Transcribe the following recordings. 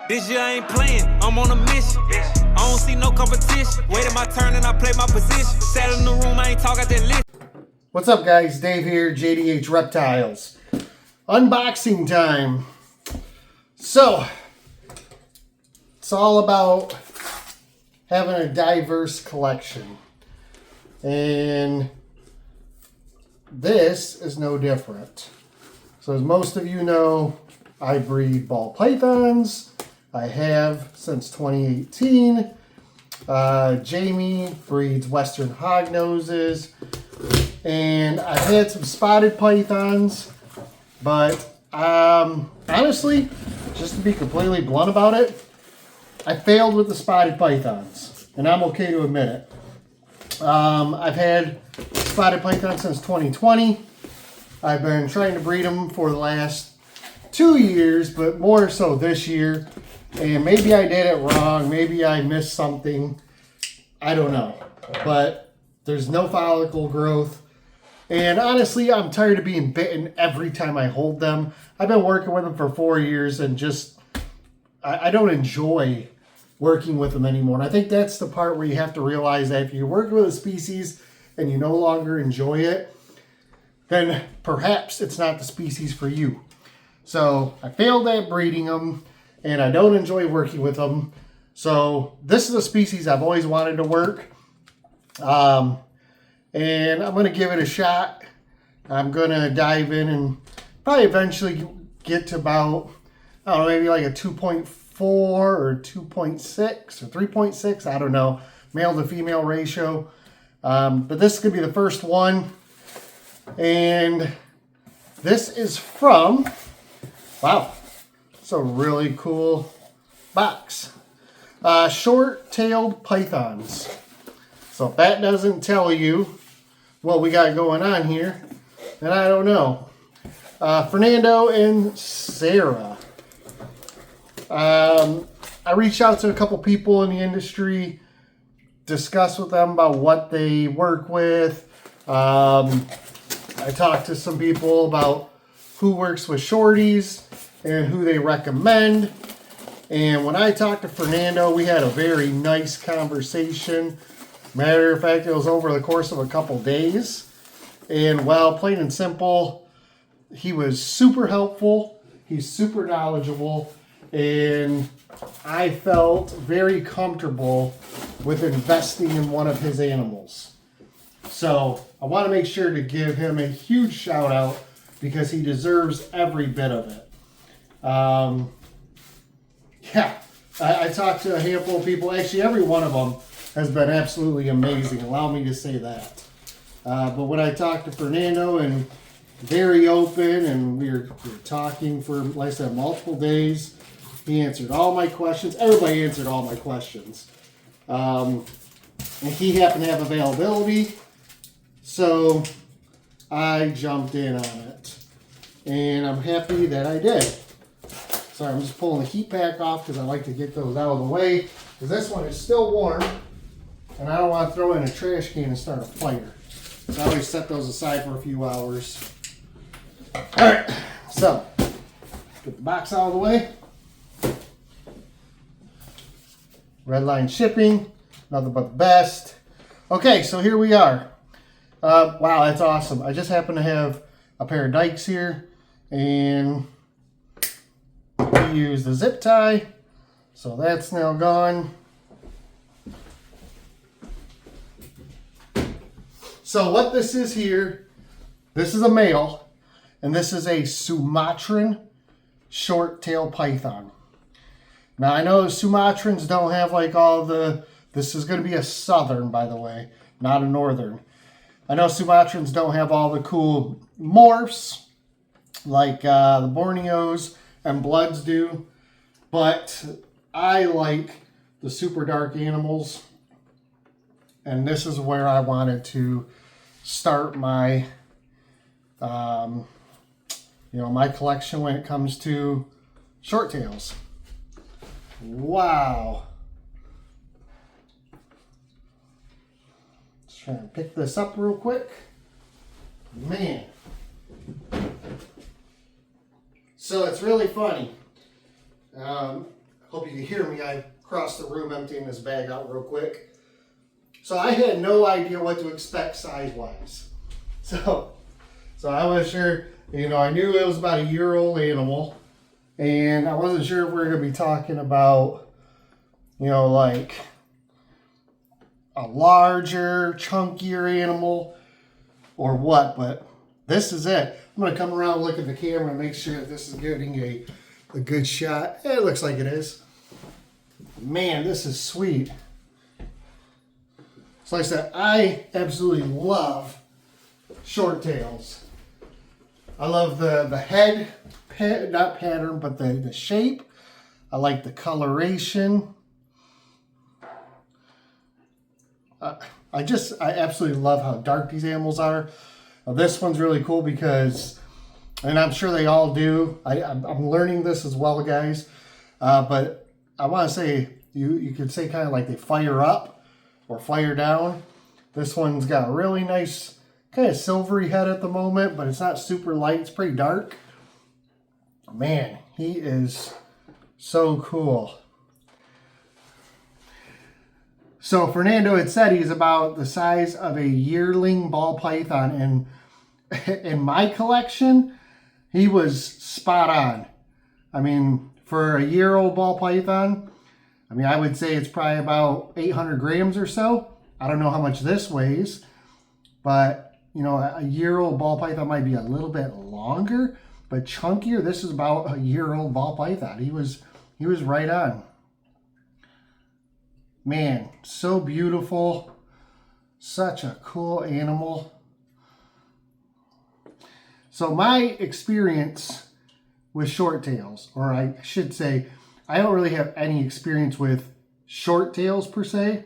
This year I ain't playing, I'm on a mission. I don't see no competition. Waiting my turn and I play my position. Sat in the room, I ain't talk at that list. What's up, guys? Dave here, JDH Reptiles. Unboxing time. So, it's all about having a diverse collection. And this is no different. So as most of you know, I breed ball pythons. I have since 2018. Jamie breeds Western hognoses. And I've had some spotted pythons. But honestly, just to be completely blunt about it, I failed with the spotted pythons. And I'm okay to admit it. I've had spotted pythons since 2020. I've been trying to breed them for the last 2 years, but more so this year. And maybe I did it wrong. Maybe I missed something. I don't know. But there's no follicle growth. And honestly, I'm tired of being bitten every time I hold them. I've been working with them for 4 years and just, I don't enjoy working with them anymore. And I think that's the part where you have to realize that if you're working with a species and you no longer enjoy it, then perhaps it's not the species for you. So I failed at breeding them and I don't enjoy working with them. So this is a species I've always wanted to work. And I'm going to give it a shot. I'm going to dive in and probably eventually get to about, I don't know, maybe like a 2.4 or 2.6 or 3.6. I don't know. Male to female ratio. But this is going to be the first one. And this is from, wow, it's a really cool box. Short-tailed pythons. So if that doesn't tell you what we got going on here, then I don't know. Fernando and Sarah. I reached out to a couple people in the industry, discussed with them about what they work with. I talked to some people about who works with shorties and who they recommend. And when I talked to Fernando, we had a very nice conversation. Matter of fact, it was over the course of a couple days. And well, plain and simple, he was super helpful. He's super knowledgeable. And I felt very comfortable with investing in one of his animals. So I want to make sure to give him a huge shout out because he deserves every bit of it. Yeah, I talked to a handful of people. Actually, every one of them has been absolutely amazing. Allow me to say that. But when I talked to Fernando, and very open, and we were talking for, like I said, multiple days. He answered all my questions. Everybody answered all my questions. And he happened to have availability. So I jumped in on it. And I'm happy that I did. Sorry, I'm just pulling the heat pack off because I like to get those out of the way. Because this one is still warm. And I don't want to throw in a trash can and start a fire. So I always set those aside for a few hours. Alright, so get the box out of the way. Redline shipping, nothing but the best. Okay, so here we are. Wow, that's awesome. I just happen to have a pair of dikes here, and we use the zip tie, so that's now gone. So what this is here, this is a male, and this is a Sumatran short-tailed python. Now, I know Sumatrans don't have like all the, this is going to be a southern, by the way, not a northern. I know Sumatrans don't have all the cool morphs like the Borneos and Bloods do, but I like the super dark animals, and this is where I wanted to start my, my collection when it comes to short tails. Wow. Let's try and pick this up real quick. Man. So it's really funny. Hope you can hear me. I crossed the room emptying this bag out real quick. So I had no idea what to expect size-wise. So I wasn't sure, you know, I knew it was about a year-old animal, and I wasn't sure if we were going to be talking about, you know, like a larger, chunkier animal or what, but this is it. I'm going to come around and look at the camera and make sure that this is getting a good shot. It looks like it is. Man, this is sweet. So like I said, I absolutely love short tails. I love the head, not pattern, but the shape. I like the coloration. I absolutely love how dark these animals are. This one's really cool because, and I'm sure they all do, I'm learning this as well, guys, but I want to say, you could say kind of like they fire up or fire down. This one's got a really nice kind of silvery head at the moment, but it's not super light, it's pretty dark. Man, he is so cool. So Fernando had said he's about the size of a yearling ball python, and in my collection, he was spot on. I mean, for a year-old ball python, I mean, I would say it's probably about 800 grams or so. I don't know how much this weighs, but, you know, a year-old ball python might be a little bit longer, but chunkier. This is about a year-old ball python. He was right on. Man, so beautiful. Such a cool animal. So my experience with short tails, or I should say, I don't really have any experience with short tails per se.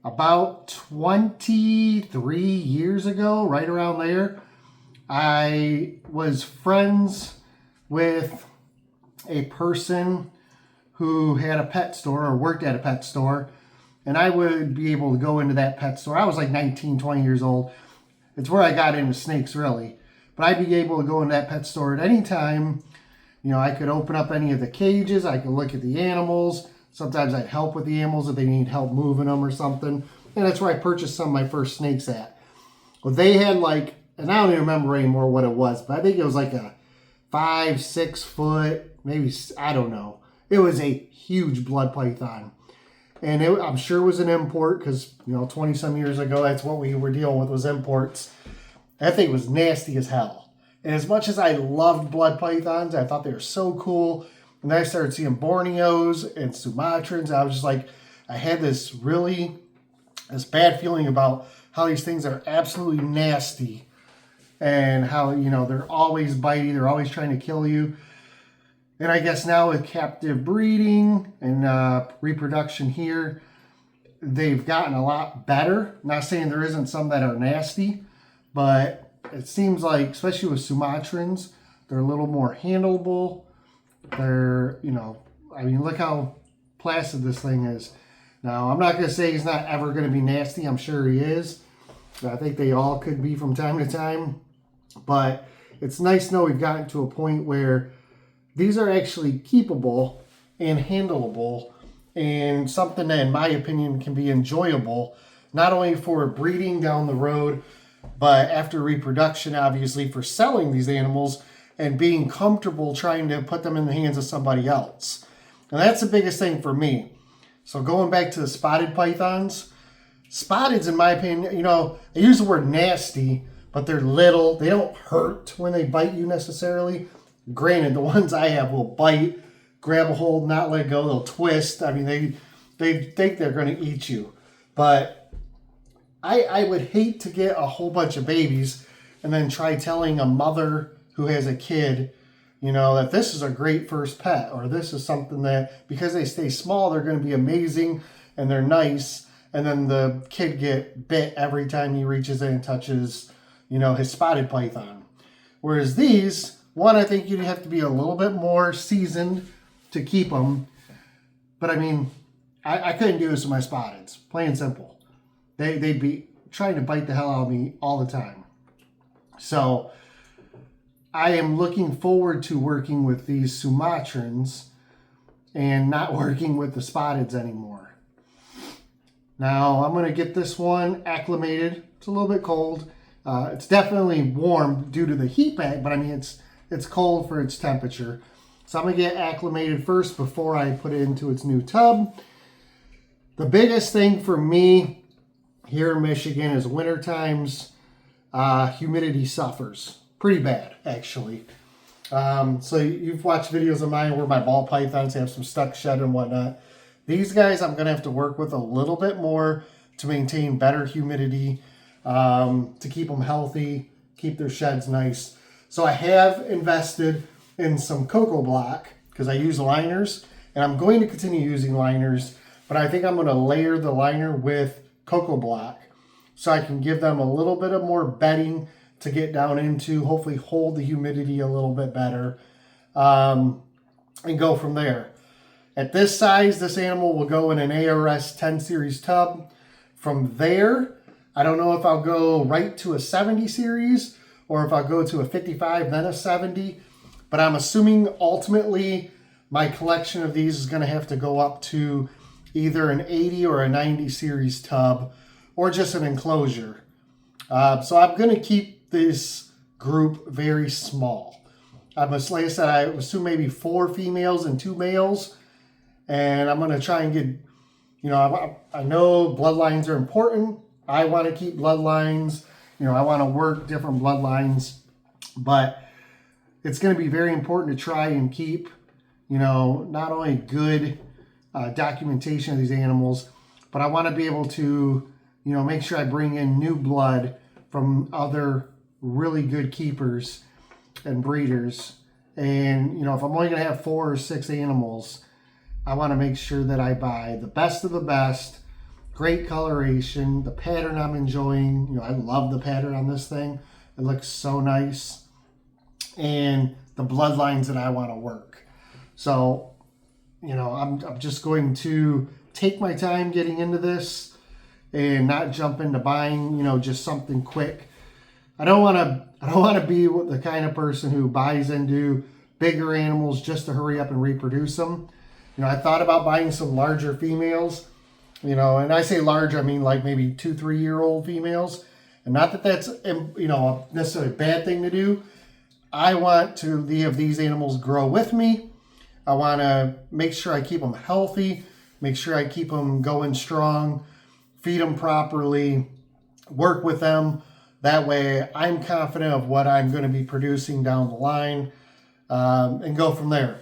About 23 years ago, right around there, I was friends with a person who had a pet store or worked at a pet store, and I would be able to go into that pet store. I was like 19, 20 years old. It's where I got into snakes, really. But I'd be able to go into that pet store at any time. You know, I could open up any of the cages. I could look at the animals. Sometimes I'd help with the animals if they need help moving them or something. And that's where I purchased some of my first snakes at. Well, they had like, and I don't even remember anymore what it was, but I think it was like a 5-6 foot, maybe, I don't know. It was a huge blood python. And I'm sure it was an import because, you know, 20 some years ago, that's what we were dealing with was imports. That thing was nasty as hell. And as much as I loved blood pythons, I thought they were so cool. And then I started seeing Borneos and Sumatrans. I was just like, I had this bad feeling about how these things are absolutely nasty. And how, you know, they're always bitey. They're always trying to kill you. And I guess now with captive breeding and reproduction here, they've gotten a lot better. Not saying there isn't some that are nasty, but it seems like, especially with Sumatrans, they're a little more handleable. They're, you know, I mean, look how placid this thing is. Now, I'm not going to say he's not ever going to be nasty. I'm sure he is. I think they all could be from time to time. But it's nice to know we've gotten to a point where these are actually keepable and handleable and something that, in my opinion, can be enjoyable, not only for breeding down the road, but after reproduction, obviously, for selling these animals and being comfortable trying to put them in the hands of somebody else. And that's the biggest thing for me. So going back to the spotted pythons, spotteds, in my opinion, you know, I use the word nasty, but they're little. They don't hurt when they bite you necessarily. Granted, the ones I have will bite, grab a hold, not let go. They'll twist. I mean, they think they're going to eat you. But I would hate to get a whole bunch of babies and then try telling a mother who has a kid, you know, that this is a great first pet, or this is something that, because they stay small, they're going to be amazing and they're nice. And then the kid get bit every time he reaches in and touches, you know, his spotted python. Whereas these, one, I think you'd have to be a little bit more seasoned to keep them. But I mean, I couldn't do this with my spotteds. Plain and simple. They'd be trying to bite the hell out of me all the time. So I am looking forward to working with these Sumatrans and not working with the spotteds anymore. Now I'm going to get this one acclimated. It's a little bit cold. It's definitely warm due to the heat pack, but I mean it's cold for its temperature. So I'm going to get acclimated first before I put it into its new tub. The biggest thing for me here in Michigan is winter times, humidity suffers pretty bad, actually. So you've watched videos of mine where my ball pythons have some stuck shed and whatnot. These guys I'm going to have to work with a little bit more to maintain better humidity, to keep them healthy, keep their sheds nice. So I have invested in some cocoa block because I use liners, and I'm going to continue using liners, but I think I'm going to layer the liner with cocoa block so I can give them a little bit of more bedding to get down into, hopefully hold the humidity a little bit better, and go from there. At this size, this animal will go in an ARS 10 series tub. From there, I don't know if I'll go right to a 70 series or if I'll go to a 55, then a 70. But I'm assuming ultimately my collection of these is going to have to go up to either an 80 or a 90 series tub or just an enclosure. So I'm going to keep this group very small. Like I said, I assume maybe 4 females and 2 males. And I'm going to try and get, I know bloodlines are important. I want to keep bloodlines. I want to work different bloodlines. But it's going to be very important to try and keep, not only good documentation of these animals, but I want to be able to, make sure I bring in new blood from other really good keepers and breeders. And, if I'm only going to have 4 or 6 animals, I want to make sure that I buy the best of the best, great coloration, the pattern I'm enjoying. I love the pattern on this thing. It looks so nice. And the bloodlines that I want to work. So, I'm just going to take my time getting into this and not jump into buying, just something quick. I don't want to be the kind of person who buys into bigger animals just to hurry up and reproduce them. I thought about buying some larger females, and I say large, I mean like maybe 2-3 year old females. And not that that's, necessarily a bad thing to do. I want to have these animals grow with me. I want to make sure I keep them healthy, make sure I keep them going strong, feed them properly, work with them. That way I'm confident of what I'm going to be producing down the line, and go from there.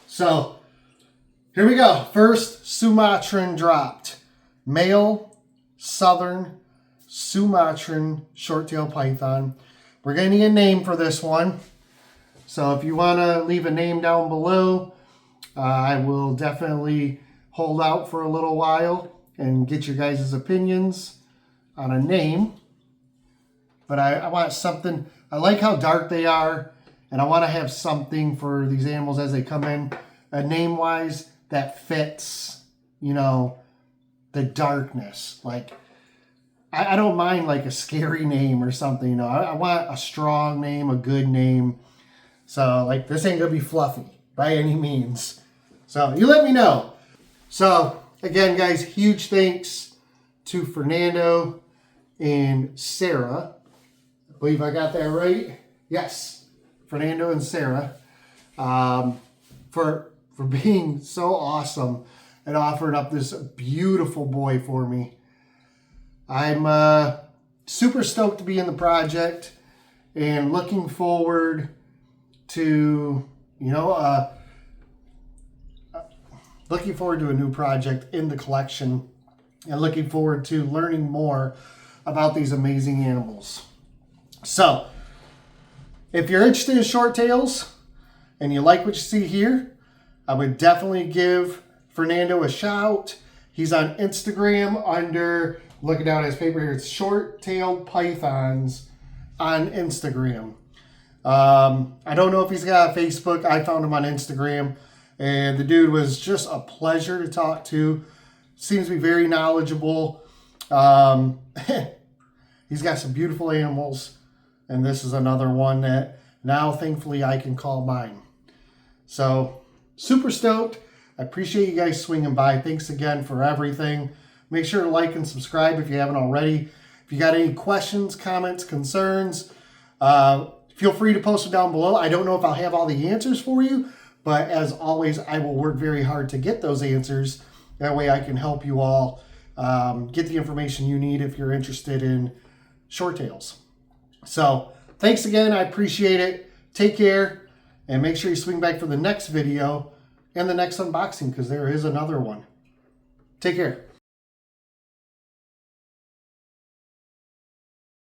So here we go. First Sumatran dropped. Male Southern Sumatran short-tailed python. We're going to need a name for this one. So if you want to leave a name down below, I will definitely hold out for a little while and get your guys' opinions on a name. But I want something, I like how dark they are, and I want to have something for these animals as they come in, name-wise, that fits, the darkness. Like, I don't mind like a scary name or something, I want a strong name, a good name. So, like, this ain't going to be fluffy by any means. So, you let me know. So, again, guys, huge thanks to Fernando and Sarah. I believe I got that right. Yes, Fernando and Sarah, for being so awesome and offering up this beautiful boy for me. I'm super stoked to be in the project and looking forward to, looking forward to a new project in the collection and looking forward to learning more about these amazing animals. So, if you're interested in short tails and you like what you see here, I would definitely give Fernando a shout. He's on Instagram under, looking down at his paper here, it's Short-Tailed Pythons on Instagram. I don't know if he's got a Facebook. I found him on Instagram, and the dude was just a pleasure to talk to. Seems to be very knowledgeable. He's got some beautiful animals, and this is another one that now thankfully I can call mine. So super stoked. I appreciate you guys swinging by. Thanks again for everything. Make sure to like and subscribe if you haven't already. If you got any questions, comments, concerns, feel free to post them down below. I don't know if I'll have all the answers for you, but as always, I will work very hard to get those answers. That way I can help you all get the information you need if you're interested in short tails. So thanks again. I appreciate it. Take care, and make sure you swing back for the next video and the next unboxing, because there is another one. Take care.